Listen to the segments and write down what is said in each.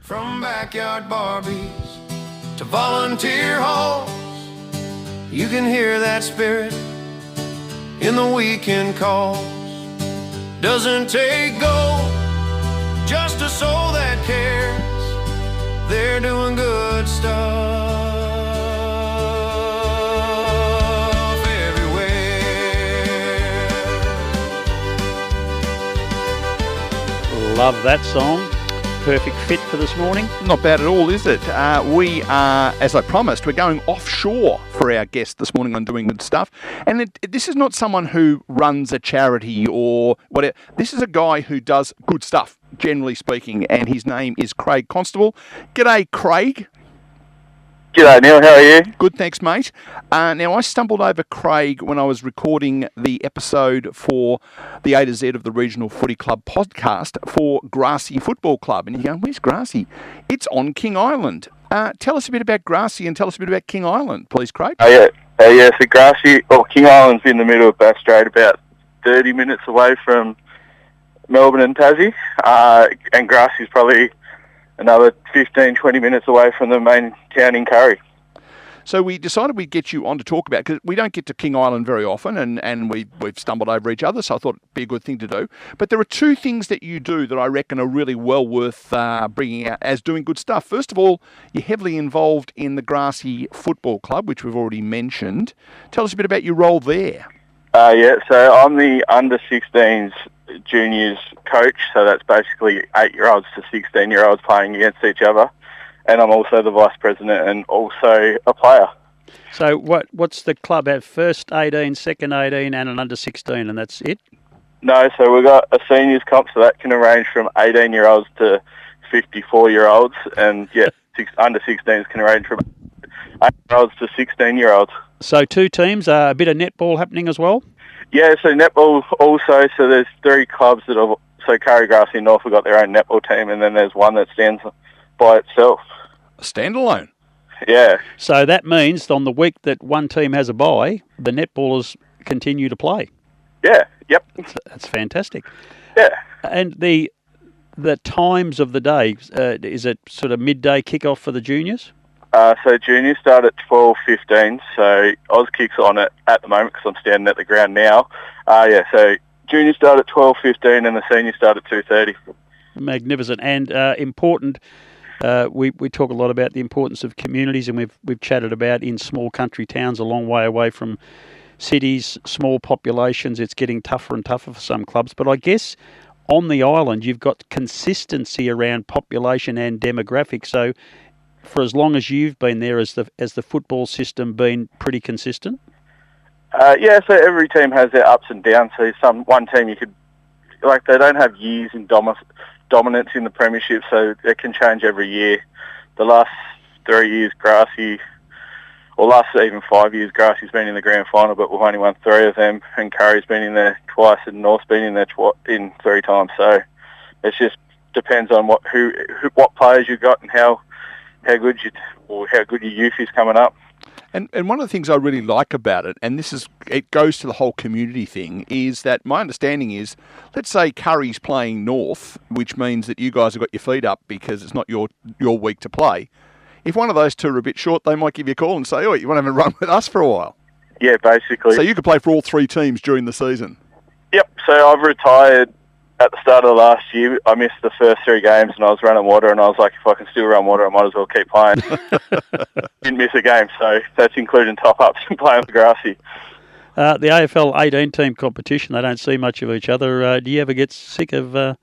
From backyard Barbies to volunteer halls, you can hear that spirit in the weekend calls. Doesn't take gold, just a soul that cares. They're doing good stuff everywhere. Love that song. Perfect fit for this morning. Not bad at all, is it? We are, as I promised, we're going offshore for our guest this morning on Doing Good Stuff. And this is not someone who runs a charity or whatever. This is a guy who does good stuff, generally speaking, and his name is Craig Constable. G'day, Craig. G'day, Neil. How are you? Good, thanks, mate. Now, I stumbled over Craig when I was recording the episode for the A to Z of the Regional Footy Club podcast for Grassy Football Club. And you go, where's Grassy? It's on King Island. Tell us a bit about Grassy and tell us a bit about King Island, please, Craig. So Grassy, King Island's in the middle of Bass Strait, about 30 minutes away from Melbourne and Tassie. And Grassy's probably another 15, 20 minutes away from the main town in Curry. So we decided we'd get you on to talk about, because we don't get to King Island very often, and we've stumbled over each other, so I thought it'd be a good thing to do. But there are two things that you do that I reckon are really well worth bringing out as doing good stuff. First of all, you're heavily involved in the Grassy Football Club, which we've already mentioned. Tell us a bit about your role there. So I'm the under-16s juniors coach, so that's basically 8-year-olds to 16-year-olds playing against each other. And I'm also the vice president and also a player. So what's the club have? First 18, second 18 and an under 16, and that's it? No, so we've got a seniors comp, so that can range from 18-year-olds to 54-year-olds. And under 16s can range from 8-year-olds to 16-year-olds. So two teams, a bit of netball happening as well? Yeah, so netball also, so there's 3 clubs that have, so Curry, Grassy and North have got their own netball team, and then there's one that stands by itself. A standalone? Yeah. So that means on the week that one team has a bye, the netballers continue to play? Yeah, yep. That's fantastic. Yeah. And the times of the day, is it sort of midday kick-off for the juniors? So juniors start at 12:15. So Oz kicks on it at the moment because I'm standing at the ground now. So juniors start at 12:15 and the seniors start at 2:30. Magnificent and important. We talk a lot about the importance of communities, and we've chatted about in small country towns a long way away from cities, small populations. It's getting tougher and tougher for some clubs. But I guess on the island you've got consistency around population and demographics. So for as long as you've been there, has the football system been pretty consistent? So every team has their ups and downs. So one team they don't have years in dominance in the premiership, so it can change every year. The last 3 years, last even 5 years, Grassy's been in the grand final, but we've only won 3 of them, and Curry's been in there twice, and North's been in there in 3 times. So it just depends on what players you've got and how good your youth is coming up. And one of the things I really like about it, and it goes to the whole community thing, is that my understanding is, let's say Curry's playing North, which means that you guys have got your feet up because it's not your week to play. If one of those two are a bit short, they might give you a call and say, oh, you want to have a run with us for a while? Yeah, basically. So you could play for all 3 teams during the season? Yep. So I've retired at the start of last year. I missed the first 3 games and I was running water, and I was like, if I can still run water, I might as well keep playing. Didn't miss a game, so that's including top-ups and playing with Grassy. The AFL 18-team competition, they don't see much of each other. Do you ever get sick of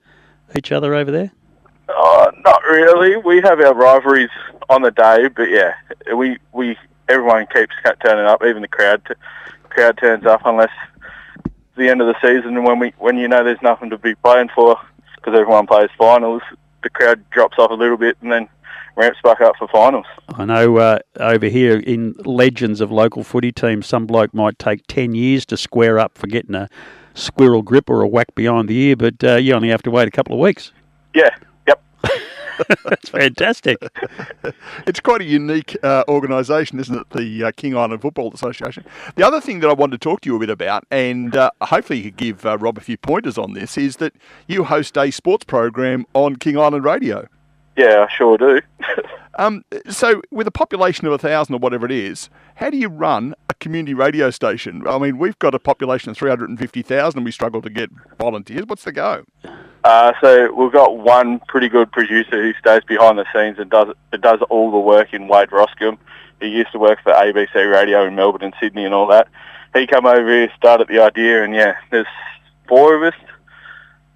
each other over there? Not really. We have our rivalries on the day, but yeah, everyone keeps turning up. Even the crowd turns up unless the end of the season, and when you know there's nothing to be playing for because everyone plays finals, the crowd drops off a little bit and then ramps back up for finals. I know over here in legends of local footy teams, some bloke might take 10 years to square up for getting a squirrel grip or a whack behind the ear, but you only have to wait a couple of weeks. Yeah, yep. That's fantastic. It's quite a unique organisation, isn't it, the King Island Football Association? The other thing that I wanted to talk to you a bit about, and hopefully you could give Rob a few pointers on this, is that you host a sports program on King Island Radio. Yeah, I sure do. So with a population of 1,000 or whatever it is, how do you run a community radio station? I mean, we've got a population of 350,000 and we struggle to get volunteers. What's the go? So we've got one pretty good producer who stays behind the scenes and does all the work in Wade Roscombe. He used to work for ABC Radio in Melbourne and Sydney and all that. He come over here, started the idea, and yeah, there's 4 of us,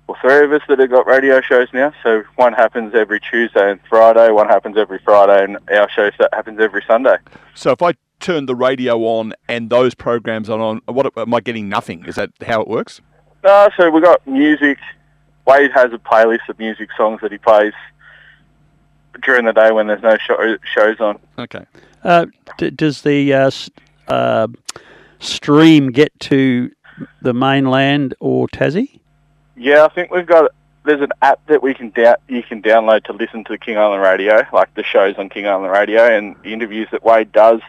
or 3 of us that have got radio shows now. So one happens every Tuesday and Friday, one happens every Friday, and our show happens every Sunday. So if I turn the radio on and those programs are on, what am I getting? Nothing? Is that how it works? So we got music. Wade has a playlist of music songs that he plays during the day when there's no shows on. Okay. Does the stream get to the mainland or Tassie? Yeah, I think there's an app that you can download to listen to King Island Radio, like the shows on King Island Radio and the interviews that Wade does.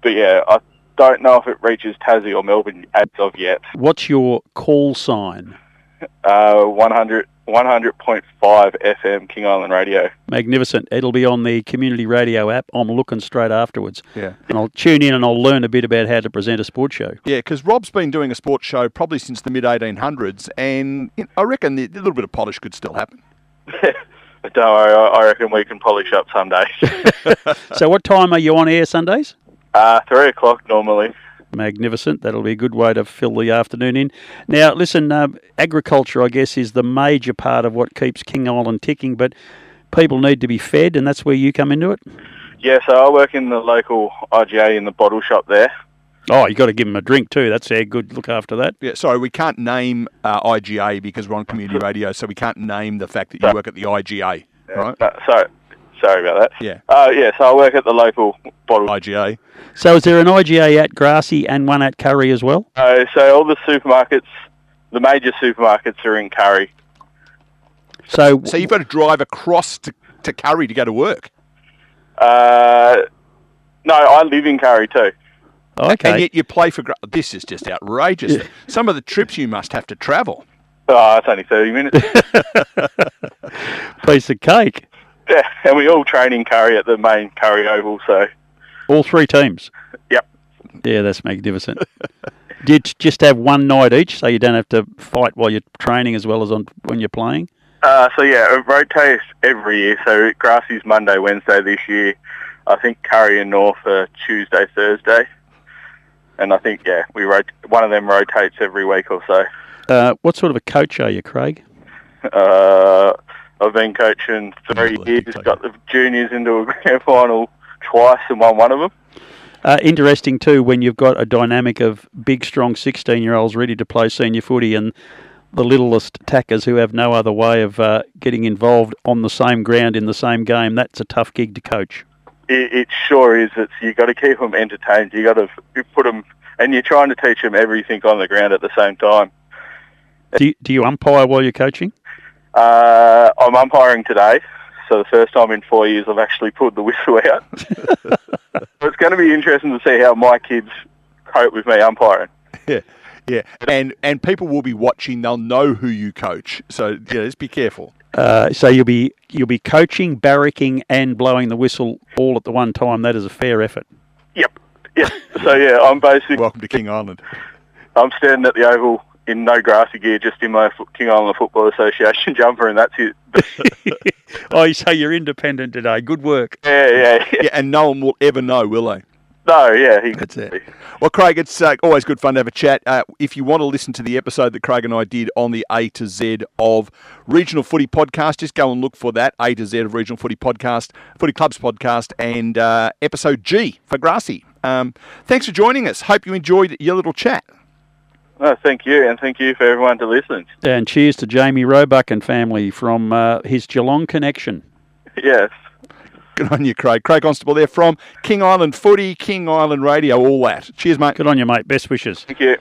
But yeah, I don't know if it reaches Tassie or Melbourne as of yet. What's your call sign? 100.5 FM King Island Radio. Magnificent. It'll be on the community radio app. I'm looking straight afterwards. Yeah. And I'll tune in and I'll learn a bit about how to present a sports show. Yeah, because Rob's been doing a sports show probably since the mid-1800s, and I reckon a little bit of polish could still happen. Don't worry, I reckon we can polish up some days. So what time are you on air Sundays? 3 o'clock normally. Magnificent. That'll be a good way to fill the afternoon in. Now, listen, agriculture, I guess, is the major part of what keeps King Island ticking, but people need to be fed, and that's where you come into it? Yeah, so I work in the local IGA in the bottle shop there. Oh, you got to give them a drink too. That's a good look after that. Yeah, sorry, we can't name IGA because we're on community radio, so we can't name the fact that you work at the IGA, right? Sorry about that. Yeah. So I work at the local bottle IGA. So is there an IGA at Grassy and one at Curry as well? So all the supermarkets, the major supermarkets are in Curry. So you've got to drive across to Curry to go to work? No, I live in Curry too. Okay. And yet you play for... This is just outrageous. Yeah. Some of the trips you must have to travel. Oh, it's only 30 minutes. Piece of cake. Yeah, and we all train in Curry at the main Curry Oval, so... All 3 teams? Yep. Yeah, that's magnificent. Do you just have one night each, so you don't have to fight while you're training as well as when you're playing? So yeah, it rotates every year. So Grassy's Monday, Wednesday this year. I think Curry and North are Tuesday, Thursday. And I think, yeah, one of them rotates every week or so. What sort of a coach are you, Craig? I've been coaching 3 years, got the juniors into a grand final twice and won one of them. Interesting too when you've got a dynamic of big, strong 16-year-olds ready to play senior footy and the littlest tackers who have no other way of getting involved on the same ground in the same game. That's a tough gig to coach. It sure is. You've got to keep them entertained. You've got to put them, and you're trying to teach them everything on the ground at the same time. Do you umpire while you're coaching? I'm umpiring today, so the first time in 4 years I've actually pulled the whistle out. So it's going to be interesting to see how my kids cope with me umpiring. Yeah, and people will be watching. They'll know who you coach, so yeah, just be careful. So you'll be coaching, barracking, and blowing the whistle all at the one time. That is a fair effort. Yep. Yeah. So yeah, I'm basically... Welcome to King Island. I'm standing at the Oval in no grassy gear, just in my King Island Football Association jumper, and that's it. Oh, so you're independent today. Good work. Yeah, and no one will ever know, will they? No, yeah. That's it. Well, Craig, it's always good fun to have a chat. If you want to listen to the episode that Craig and I did on the A to Z of Regional Footy Podcast, just go and look for that, A to Z of Regional Footy Podcast, Footy Clubs Podcast, and episode G for Grassy. Thanks for joining us. Hope you enjoyed your little chat. No, thank you, and thank you for everyone to listen. And cheers to Jamie Roebuck and family from his Geelong connection. Yes. Good on you, Craig. Craig Constable there from King Island Footy, King Island Radio, all that. Cheers, mate. Good on you, mate. Best wishes. Thank you.